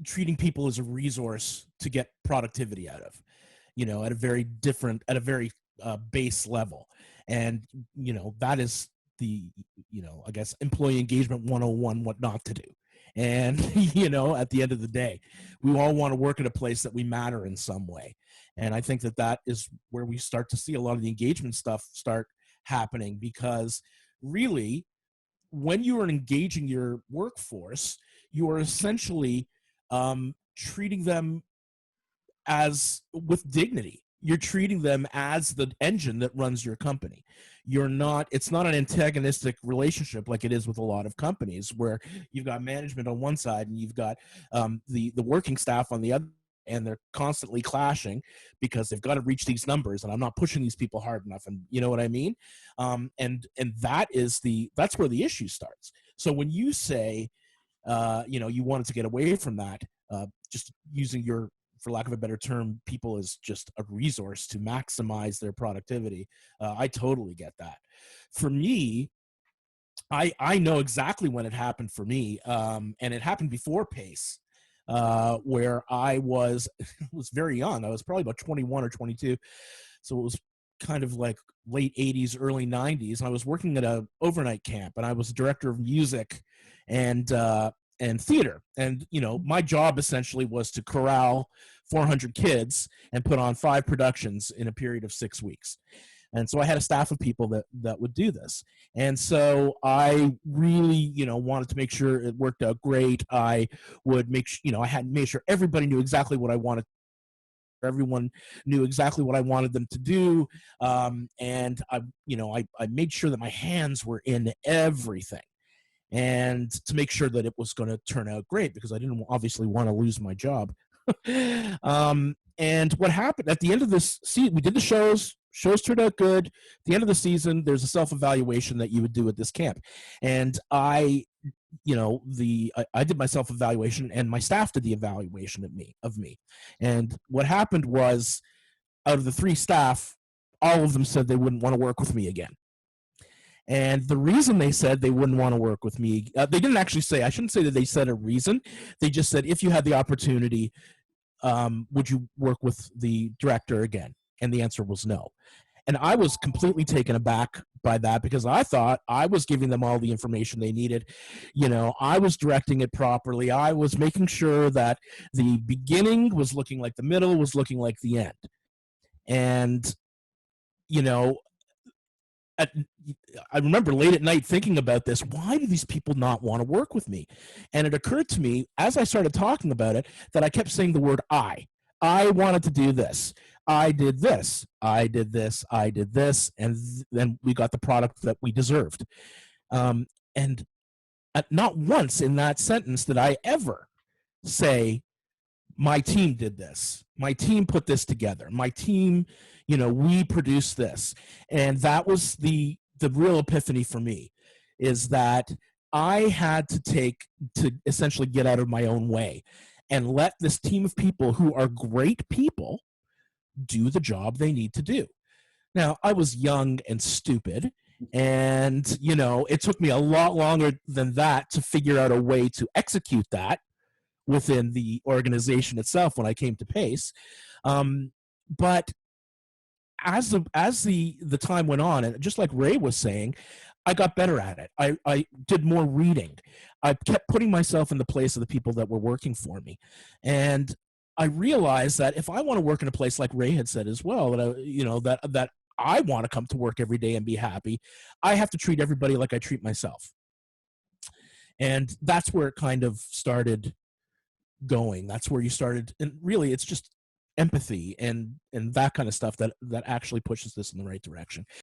treating people as a resource to get productivity out of, at a very different, at a very base level. And, that is the, I guess, employee engagement 101, what not to do. And, at the end of the day, we all want to work at a place that we matter in some way. And I think that that is where we start to see a lot of the engagement stuff start happening, because really, when you are engaging your workforce, you are essentially treating them as with dignity. You're treating them as the engine that runs your company. It's not an antagonistic relationship like it is with a lot of companies, where you've got management on one side and you've got the working staff on the other, and they're constantly clashing because they've got to reach these numbers, and I'm not pushing these people hard enough, and you know what I mean. And that's where the issue starts. So when you say you wanted to get away from that, just using your, for lack of a better term, people as just a resource to maximize their productivity, I totally get that. For me, I know exactly when it happened for me, and it happened before PACE, where I was very young. I was probably about 21 or 22, so it was kind of like late 80s, early 90s. And I was working at a overnight camp, and I was director of music and theater. And my job essentially was to corral 400 kids and put on 5 productions in a period of 6 weeks. And so I had a staff of people that would do this. And so I really, wanted to make sure it worked out great. I would make sure, I had made sure everybody knew exactly what I wanted. Everyone knew exactly what I wanted them to do. And I made sure that my hands were in everything, and to make sure that it was going to turn out great, because I didn't obviously want to lose my job. And what happened at the end of this season, we did the shows turned out good. At the end of the season, there's a self-evaluation that you would do at this camp. And I did my self-evaluation, and my staff did the evaluation of me. And what happened was, out of the 3 staff, all of them said they wouldn't want to work with me again. And the reason they said they wouldn't want to work with me, they didn't actually say, I shouldn't say that they said a reason. They just said, if you had the opportunity, would you work with the director again? And the answer was no. And I was completely taken aback by that, because I thought I was giving them all the information they needed. I was directing it properly. I was making sure that the beginning was looking like the middle was looking like the end. And, I remember late at night thinking about this. Why do these people not want to work with me? And it occurred to me as I started talking about it that I kept saying the word I. I wanted to do this. I did this. I did this. I did this. And then we got the product that we deserved. And not once in that sentence did I ever say, my team did this. My team put this together. My team, we produced this. And that was the real epiphany for me, is that I had to essentially get out of my own way and let this team of people, who are great people, do the job they need to do. Now, I was young and stupid, and, it took me a lot longer than that to figure out a way to execute that within the organization itself when I came to PACE. But as the time went on, and just like Ray was saying, I got better at it. I did more reading. I kept putting myself in the place of the people that were working for me. And I realized that if I want to work in a place, like Ray had said as well, that I want to come to work every day and be happy, I have to treat everybody like I treat myself. And that's where it kind of started going. That's where you started. And really, it's just empathy and that kind of stuff that actually pushes this in the right direction.